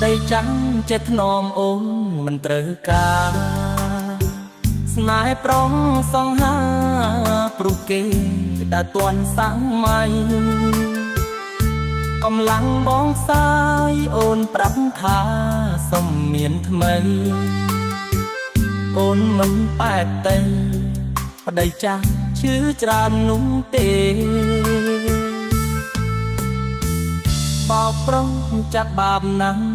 ដីចាំចិត្តធ្នមអូនមិនត្រូវការស្នេហ៍ប្រុងសង្ហាព្រោះគេđã tuần sáng maiកំឡុងបងសាយអូនប្រាប់ថាសុំមានថ្មីអូនមិនប៉ែតទេប្តីចាស់ឈឺច្រើននោះទេបោកប្រុងចាត់បាបណាស់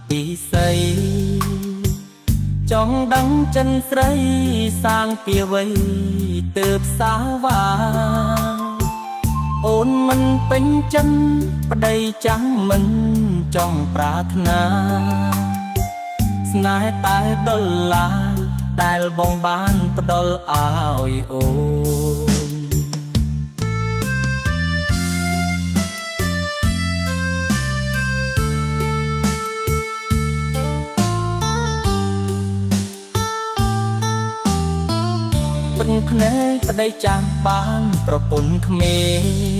ពីស្អីចង់ដឹងចិនស្រីសាងពីអ្វីទើបសាវាអូនមិនពេញចិត្តប្តីចាំងមិនចង់ប្រាថ្នាស្នេហ៍តែដុល្លារដែលបងបានផ្ដល់ឲ្យអូនបិទភ្នែកប្តីចាំងបានប្រពន្ធក្មេ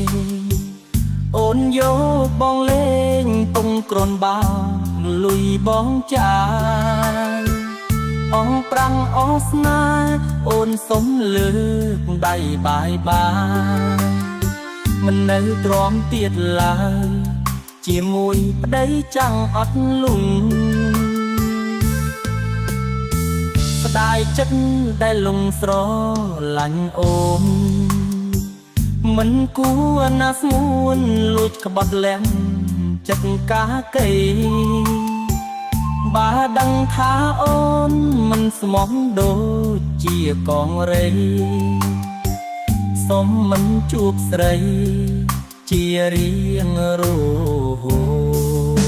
ងអូនយកបងលេងពុំក្រនបាលុយបងចាយអងប្រាំងអស្នាអូនសុំលើកដៃបាយបាយមិននៅទ្រាំទៀតឡើយជាមួយប្តីចាំងអត់លុងស្ដាយចិត្តដែលលងស្រឡាញ់អូនមិនគួរណាស្ងួនលួចក្បត់លែងចិត្តកាកៃបើដឹងថាអូនមិនស្មោះដូចជាកងរៃសុំមិនជួបស្រីជារៀងរហូត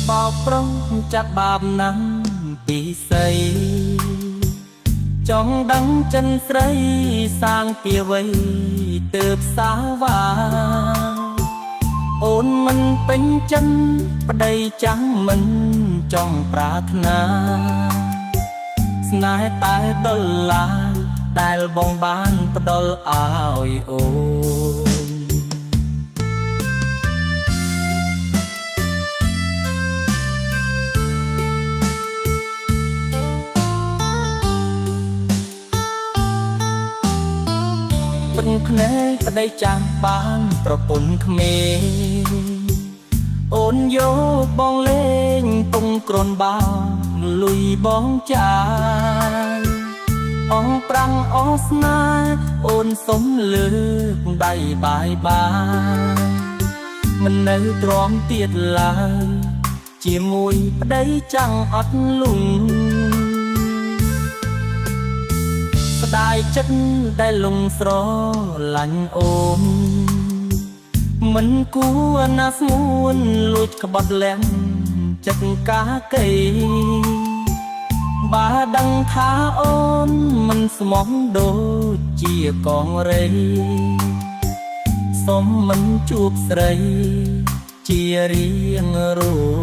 បោកប្រុងចាត់បាបណាស់ពីស្អីចង់ដឹងចិនស្រីសាងពីអ្វីទើបសាវាអូនមិនពេញចិត្តប្តីចាំងមិនចង់ប្រាថ្នាស្នេហ៍តែដុល្លារដែលបងបានផ្ដល់ឲ្យអូនបិទភ្នែកប្តីចាំងបានប្រពន្ធក្មេងអូនយកបងលេងពុំក្រនបាលុយបងចាយអងប្រាំងអស្នាអូនសុំលើកដៃបាយបាយមិននៅទ្រាំទៀតឡើយជាមួយប្តីចាំងអត់លុងស្ដាយចិត្តដែលលងស្រឡាញ់អូនមិនគួរណាស្ងួនលួចក្បត់លែងចិត្តកាកៃបើដឹងថាអូនមិនស្មោះដូចជាកងរៃសុំមិនជួបស្រីជារៀងរហូត